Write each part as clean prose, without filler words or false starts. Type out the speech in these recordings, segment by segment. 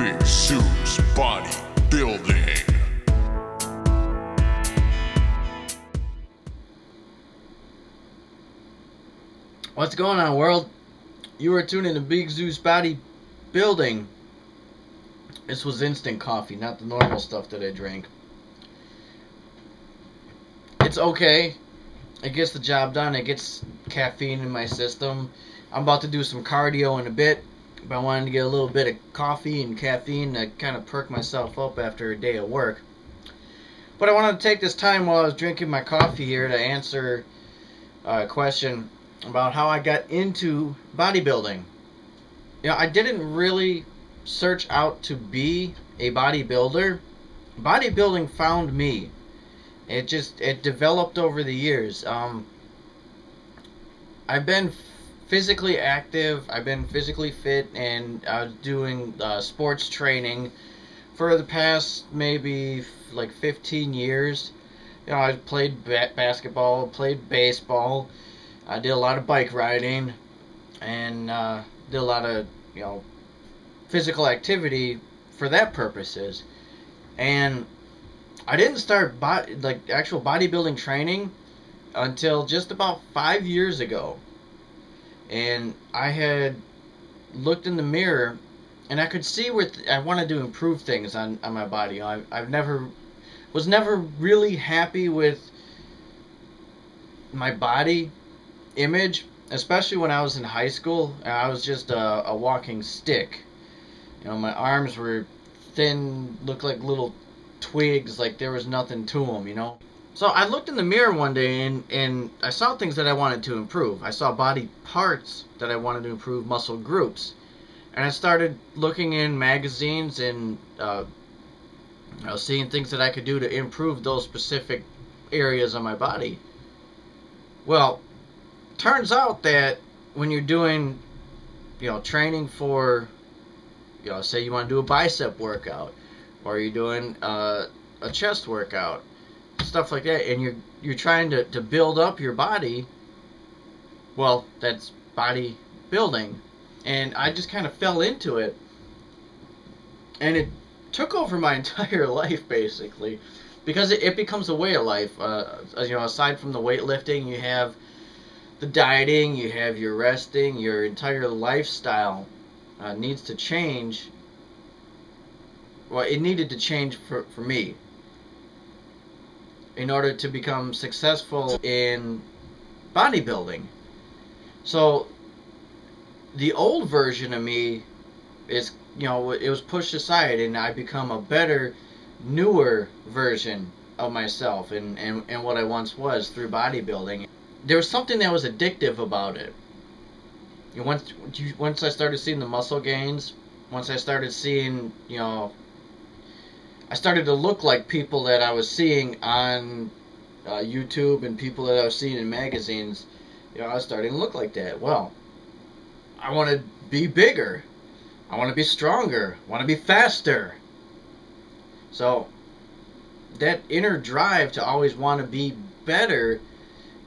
Big Suits Bodybuilding. What's going on, world? You are tuning to Big Zeus Bodybuilding. This was instant coffee, not the normal stuff that I drank. It's okay. It gets the job done. It gets caffeine in my system. I'm about to do some cardio in a bit, but I wanted to get a little bit of coffee and caffeine to kind of perk myself up after a day of work. But I wanted to take this time while I was drinking my coffee here to answer a question about how I got into bodybuilding. You know, I didn't really search out to be a bodybuilder. Bodybuilding found me. It developed over the years. I've been physically active. I've been physically fit, and I was doing sports training for the past maybe like 15 years. You know, I played basketball, played baseball. I did a lot of bike riding, and did a lot of, you know, physical activity for that purposes. And I didn't start actual bodybuilding training until just about 5 years ago. And I had looked in the mirror, and I could see where I wanted to improve things on my body. Was never really happy with my body image, especially when I was in high school. I was just a walking stick. You know, my arms were thin, looked like little twigs, like there was nothing to them, you know. So I looked in the mirror one day, and I saw things that I wanted to improve. I saw body parts that I wanted to improve, muscle groups. And I started looking in magazines and you know, seeing things that I could do to improve those specific areas of my body. Well, turns out that when you're doing, you know, training for, you know, say you want to do a bicep workout, or you're doing a chest workout, stuff like that, and you're trying to build up your body, well, that's body building. And I just kind of fell into it, and it took over my entire life, basically, because it becomes a way of life. You know, aside from the weightlifting, you have the dieting, you have your resting, your entire lifestyle needs to change. Well, it needed to change for me in order to become successful in bodybuilding. So the old version of me is, you know, it was pushed aside, and I become a better, newer version of myself and what I once was through bodybuilding. There was something that was addictive about it. Once I started seeing the muscle gains, once I started seeing, you know, I started to look like people that I was seeing on YouTube and people that I was seeing in magazines. You know, I was starting to look like that. Well, I want to be bigger. I want to be stronger. I want to be faster. So that inner drive to always want to be better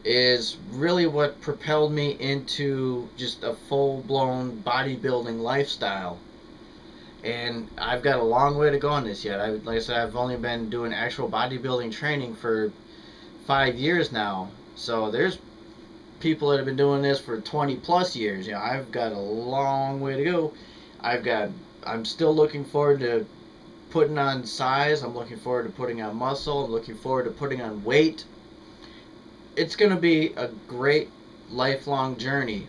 is really what propelled me into just a full-blown bodybuilding lifestyle. And I've got a long way to go on this yet. Like I said, I've only been doing actual bodybuilding training for 5 years now. So there's people that have been doing this for 20 plus years. You know, I've got a long way to go. I'm still looking forward to putting on size. I'm looking forward to putting on muscle. I'm looking forward to putting on weight. It's going to be a great lifelong journey.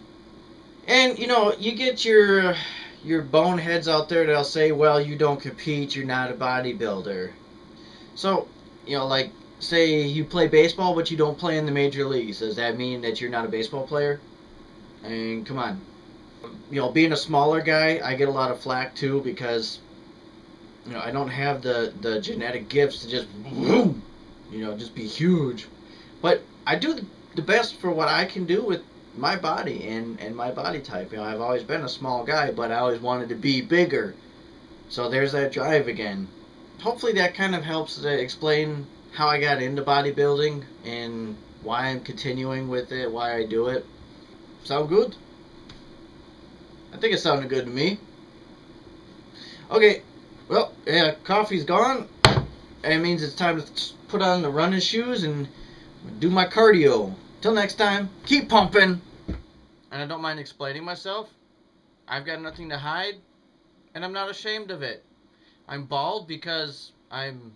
And, you know, you get your boneheads out there that'll say, well, you don't compete, you're not a bodybuilder. So, you know, like, say you play baseball, but you don't play in the major leagues. Does that mean that you're not a baseball player? I mean, come on. You know, being a smaller guy, I get a lot of flack too, because, you know, I don't have the genetic gifts to just, boom, you know, just be huge. But I do the best for what I can do with my body and my body type. You know, I've always been a small guy, but I always wanted to be bigger. So there's that drive again. Hopefully that kind of helps to explain how I got into bodybuilding and why I'm continuing with it, why I do it. Sound good? I think it sounded good to me. Okay, Well, yeah, coffee's gone. It means it's time to put on the running shoes and do my cardio. Till next time, keep pumping. And I don't mind explaining myself. I've got nothing to hide, and I'm not ashamed of it. I'm bald because I'm